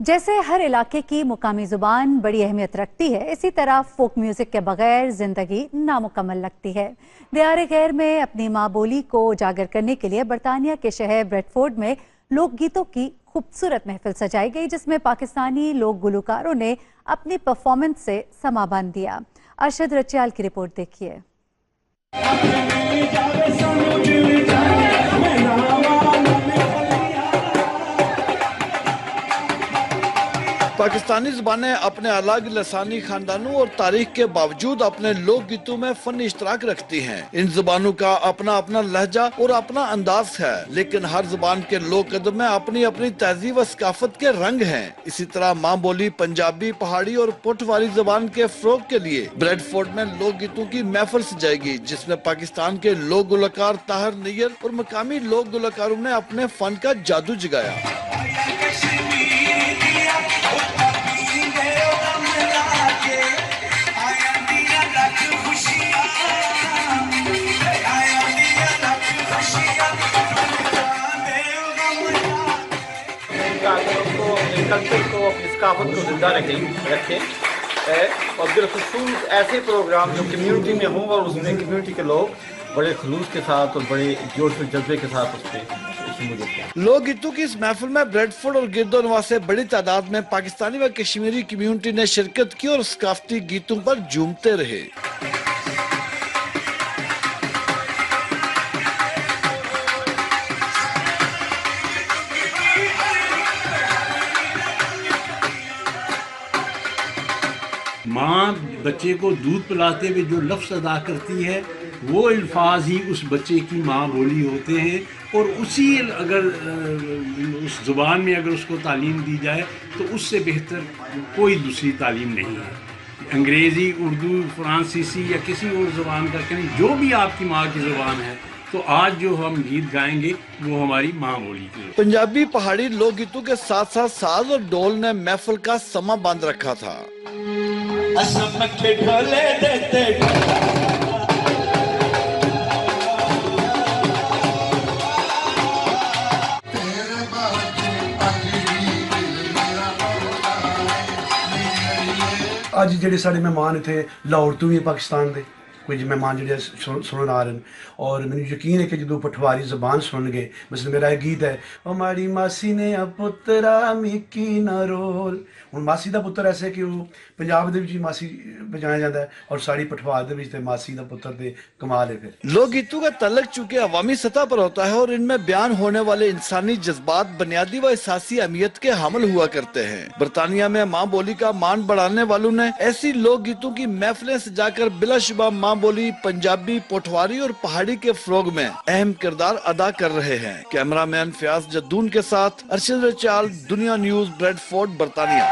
जैसे हर इलाके की मुकामी जुबान बड़ी अहमियत रखती है, इसी तरह फोक म्यूजिक के बगैर जिंदगी नामुकम्मल लगती है। दियारे गैर में अपनी माँ बोली को उजागर करने के लिए बरतानिया के शहर ब्रेडफोर्ड में लोकगीतों की खूबसूरत महफिल सजाई गई, जिसमें पाकिस्तानी लोक गुलकारों ने अपनी परफॉर्मेंस से समा बांध दिया। अरशद रचियाल की रिपोर्ट देखिए। पाकिस्तानी ज़बानें अपने अलग लसानी खानदानों और तारीख के बावजूद अपने लोक गीतों में फन इश्तराक रखती हैं। इन ज़बानों का अपना अपना लहजा और अपना अंदाज है, लेकिन हर ज़बान के लोक अदब में अपनी अपनी तहजीब व सकाफत के रंग हैं। इसी तरह माँ बोली पंजाबी, पहाड़ी और पोठवारी ज़बान के फ़रोग के लिए ब्रेडफोर्ड में लोक गीतों की महफिल सजाएगी, जिसमें पाकिस्तान के लोक गुलकार ताहिर नैयर और मकामी लोक गुलकारों ने अपने फन का जादू जगाया। कल्चर को, अपनी सकाफत को जिंदा रखें और बिलखुसूस ऐसे प्रोग्राम जो कम्युनिटी में हों और उसमें कम्युनिटी के लोग बड़े खलूस के साथ और बड़े जोश और जज्बे के साथ उस पर लोक गीतों की इस महफिल में ब्रेडफोर्ड और गिरदोनवा से बड़ी तादाद में पाकिस्तानी व कश्मीरी कम्युनिटी ने शिरकत की और सकाफती गीतों पर झूमते रहे। माँ बच्चे को दूध पिलाते हुए जो लफ्ज़ अदा करती है वो अल्फाज ही उस बच्चे की माँ बोली होते हैं, और उसी अगर उस ज़ुबान में अगर उसको तालीम दी जाए तो उससे बेहतर कोई दूसरी तालीम नहीं है। अंग्रेज़ी, उर्दू, फ्रांसीसी या किसी और ज़ुबान का कहीं जो भी आपकी माँ की ज़ुबान है, तो आज जो हम गीत गाएंगे वो हमारी माँ बोली की। पंजाबी पहाड़ी लोक गीतों के साथ साथ साज और ढोल ने महफिल का समा बांध रखा था। ਅੱਜ ਜਿਹੜੇ ਸਾਡੇ ਮਹਿਮਾਨ ਇੱਥੇ ਲਾਹੌਰ ਤੋਂ ਵੀ ਪਾਕਿਸਤਾਨ ਦੇ कुछ मेहमान जो सुनन आ रहे हैं, और मैंने यकीन है कि जो पठवारी ज़बान सुनगे, मसलन मेरा एक गीत है हमारी मासी ने पुत्रा मिकी ना रोल। हूँ मासी का पुत्र ऐसे कि वो पंजाब के मासी बजाया जाता है और साड़ी पठवार के मासी का पुत्र दे कमाल है। फिर लोक गीतों का तल्लक चूंकि अवामी सतह पर होता है और इनमें बयान होने वाले इंसानी जज्बात बुनियादी व एहसासी अहमियत के हामिल हुआ करते हैं। बरतानिया में माँ बोली का मान बढ़ाने वालों ने ऐसी लोक गीतों की महफिलें सजाकर बिलाशुबा माँ बोली, पंजाबी, पोठवारी और पहाड़ी के फ़रोग में अहम किरदार अदा कर रहे हैं। कैमरामैन फयाज जद्दून के साथ अरशद रचियाल, दुनिया न्यूज़, ब्रेडफोर्ड, बरतानिया।